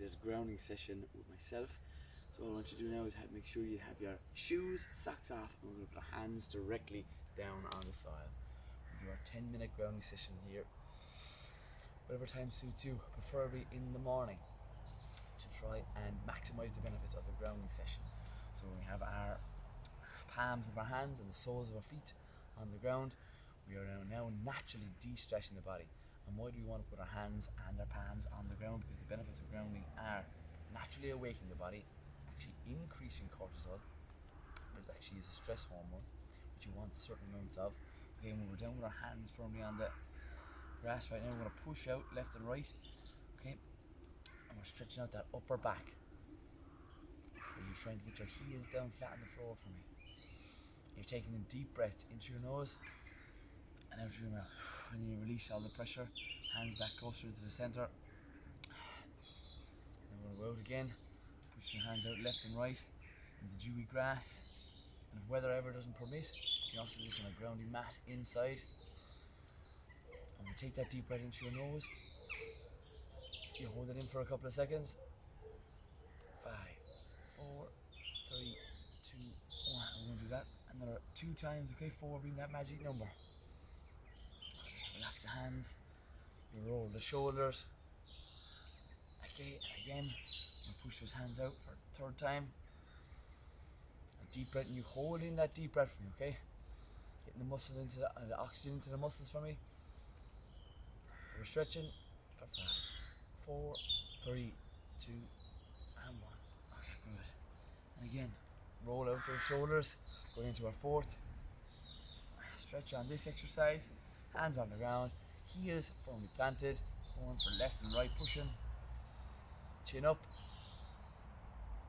this grounding session with myself. So what I want you to do now is make sure you have your shoes, socks off, and we're going to put our hands directly down on the soil. We'll do our 10-minute grounding session here. Whatever time suits you, preferably in the morning, to try and maximize the benefits of the grounding session. So we have our palms of our hands and the soles of our feet on the ground. We are now naturally de-stressing the body. And why do we want to put our hands and our palms on the ground? Because the benefits of grounding are naturally awakening the body, actually increasing cortisol, which actually is a stress hormone, which you want certain amounts of. Okay, when we're down with our hands firmly on the grass right now, we're going to push out left and right. Okay, and we're stretching out that upper back. So you're trying to get your heels down flat on the floor for me. You're taking a deep breath into your nose and out through your mouth. And you release all the pressure, hands back closer to the centre. And we'll go out again, push your hands out left and right in the dewy grass. And if weather ever doesn't permit, you can also do this on a grounding mat inside. And we take that deep breath into your nose. You hold it in for a couple of seconds. 5, 4, 3, 2, 1. I'm going to do that another 2 times, okay? 4 being that magic number. Okay, relax the hands. You roll the shoulders. Okay, and again, you push those hands out for the 3rd time. A deep breath, and you hold in that deep breath for me, okay? Getting the muscles into the oxygen into the muscles for me. We're stretching for 5, 4, 3, 2, and 1. Okay, good. And again, roll out those shoulders, going into our 4th. Stretch on this exercise, hands on the ground, heels firmly planted, going for left and right, pushing, chin up,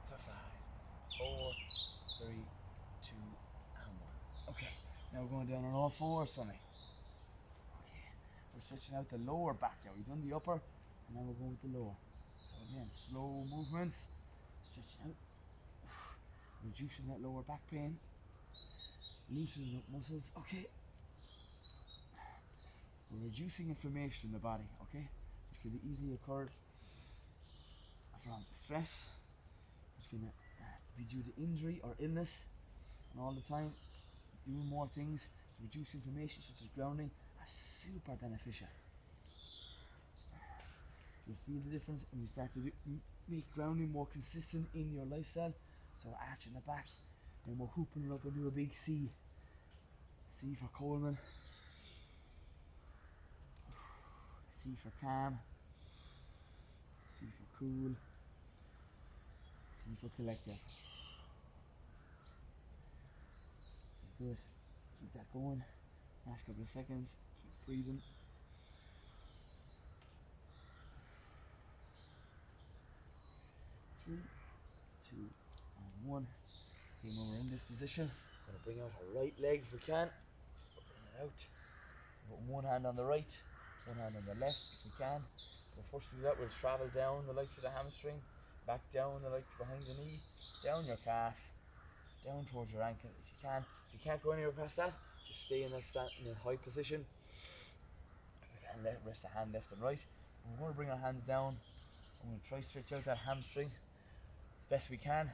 for 5, 4, 3, 2, and 1. Okay, now we're going down on all 4s for me. Okay, we're stretching out the lower back now. We've done the upper, and now we're going with the lower. So again, slow movements, stretching out, reducing that lower back pain, loosening up muscles. Okay, we're reducing inflammation in the body, okay, which can easily occur from stress, which can be due to injury or illness. And all the time, doing more things to reduce inflammation, such as grounding, are super beneficial. You'll feel the difference when you start to make grounding more consistent in your lifestyle. So arching the back, and we're hooping it up into a big C. C for Coleman. C for calm. C for cool. C for collective. Good. Keep that going. Last couple of seconds. Keep breathing. 3, 2, and 1. Okay, when we're in this position, we're going to bring out our right leg if we can. Bring it out. Put one hand on the right, one hand on the left if we can. But first we do that, we'll travel down the likes of the hamstring, back down the likes behind the knee, down your calf, down towards your ankle if you can. If you can't go anywhere past that, just stay in that in a high position. And rest the hand left and right. And we're going to bring our hands down. I'm going to try to stretch out that hamstring as best we can.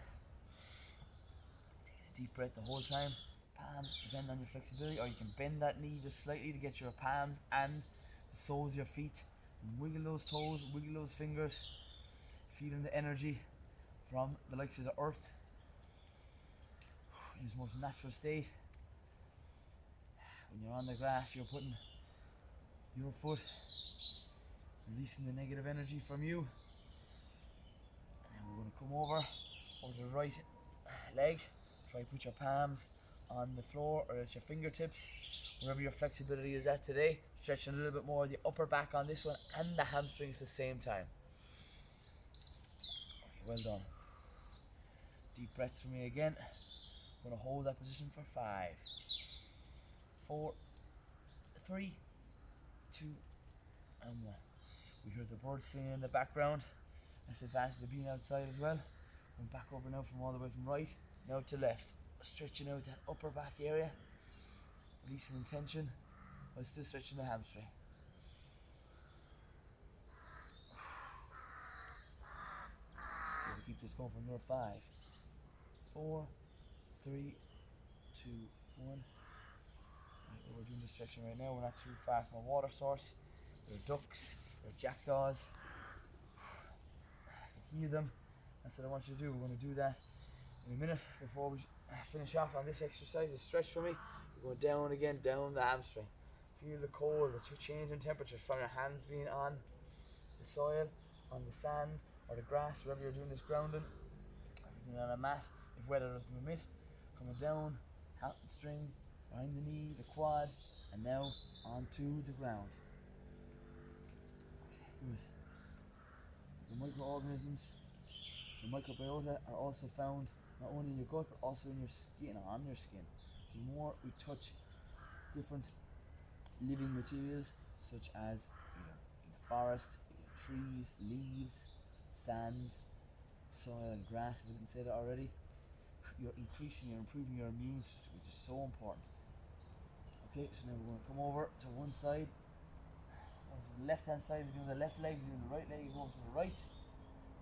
Take a deep breath the whole time. Palms depend on your flexibility, or you can bend that knee just slightly to get your palms and the soles of your feet. And wiggle those toes, wiggle those fingers, feeling the energy from the likes of the earth in its most natural state. When you're on the grass, you're putting your foot, releasing the negative energy from you. And then we're going to come over the right leg. Try to put your palms on the floor or at your fingertips, wherever your flexibility is at today. Stretching a little bit more of the upper back on this one and the hamstrings at the same time. Okay, well done. Deep breaths for me again. I'm going to hold that position for 5, 4, 3, 2, and 1. We hear the birds singing in the background. That's the advantage of being outside as well. Going back over now from all the way from right, now to left. Stretching out that upper back area, releasing tension while still stretching the hamstring. Just going for another 5, 4, 3, 2, 1. Right, we're doing this stretching right now. We're not too far from a water source. There are ducks, there are jackdaws. I can hear them. That's what I want you to do. We're going to do that in a minute before we finish off on this exercise. A stretch for me. We're going down again, down the hamstring. Feel the cold, the change in temperatures from your hands being on the soil, on the sand, or the grass, wherever you're doing this grounding. If you're doing it on a mat, if weather doesn't permit, coming down, hamstring, behind the knee, the quad, and now onto the ground. Okay, good. The microorganisms, the microbiota are also found not only in your gut but also in your skin, or on your skin. So the more we touch different living materials such as in the forest, trees, leaves, sand, soil and grass, if I didn't say that already, you're improving your immune system, which is so important. Okay, so now we're going to come over to one side. On the left hand side, we're doing the left leg, we're doing the right leg, you're going to the right.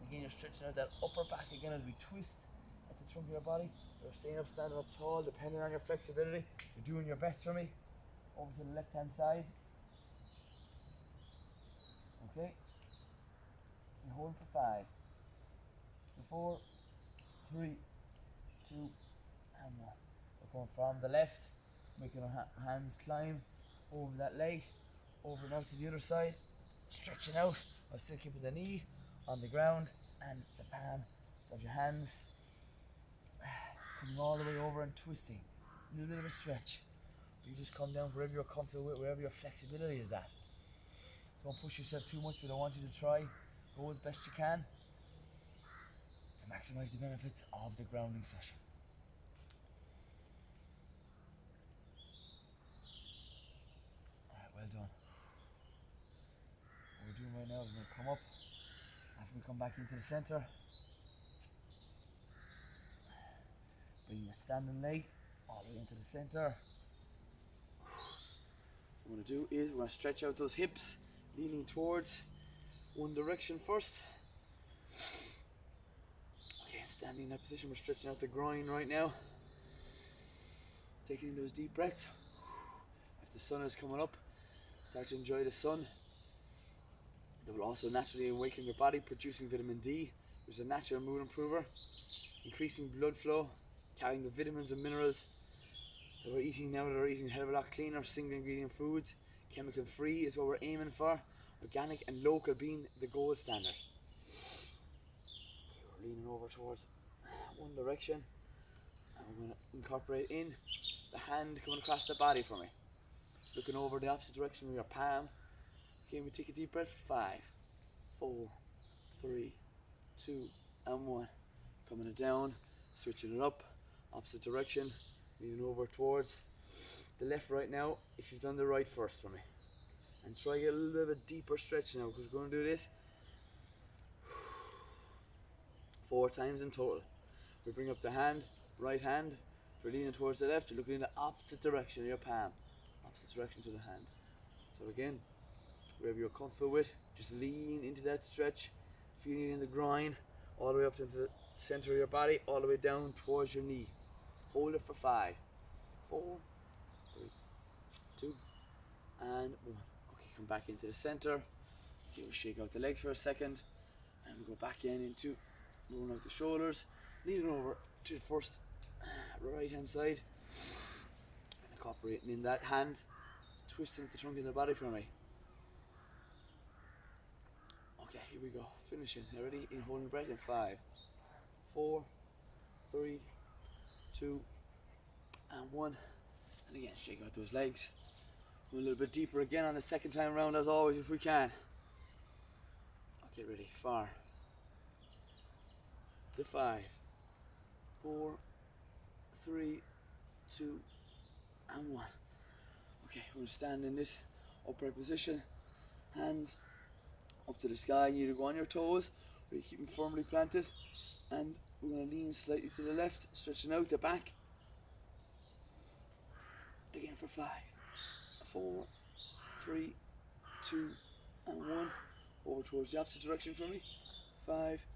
Again, you're stretching out that upper back again as we twist at the trunk of your body. You're staying up, standing up tall, depending on your flexibility. You're doing your best for me. Over to the left hand side. Okay. And hold for 5, 4, 3, 2, and 1. We're going from the left, making our hands climb over that leg, over now to the other side, stretching out while still keeping the knee on the ground and the palm of your hands coming all the way over and twisting. A little bit of a stretch. You just come down wherever you're comfortable with, wherever your flexibility is at. Don't push yourself too much. We don't want you to try. Go as best you can to maximize the benefits of the grounding session. Alright, well done. What we're doing right now is we're going to come up after we come back into the center. Bring that standing leg all the way into the center. What we're going to do is we're going to stretch out those hips, leaning towards one direction first. Okay, standing in that position, we're stretching out the groin right now. Taking in those deep breaths. If the sun is coming up, start to enjoy the sun. That will also naturally awaken your body, producing vitamin D, which is a natural mood improver, increasing blood flow, carrying the vitamins and minerals that we're eating now, that are eating a hell of a lot cleaner, single ingredient foods. Chemical free is what we're aiming for. Organic and local being the gold standard. Okay, we're leaning over towards one direction, and we're going to incorporate in the hand coming across the body for me. Looking over the opposite direction with your palm. Okay, we take a deep breath for 5, 4, 3, 2, and 1. Coming it down, switching it up, opposite direction, leaning over towards the left right now, if you've done the right first for me. And try to get a little bit deeper stretch now, because we're going to do this 4 times in total. We bring up the hand, right hand, if you're leaning towards the left, you're looking in the opposite direction of your palm, opposite direction to the hand. So again, wherever you're comfortable with, just lean into that stretch, feeling it in the groin, all the way up into the center of your body, all the way down towards your knee. Hold it for 5, 4, 3, 2, and 1. Okay, come back into the center. Okay, we'll shake out the legs for a second, and we go back into rolling out the shoulders, leaning over to the first right hand side, and incorporating in that hand, twisting the trunk in the body for me. Okay, here we go. Finishing. Ready? In holding breath in 5, 4, 3, 2, and 1. And again, shake out those legs. Go a little bit deeper again on the second time around, as always, if we can. Okay, ready? Far. To 5, 4, 3, 2, and 1. Okay, we're going to stand in this upright position. Hands up to the sky. You either go on your toes or you keep them firmly planted. And we're going to lean slightly to the left, stretching out the back. Again for 5, 4, 3, 2, and 1. Over towards the opposite direction for me. 5,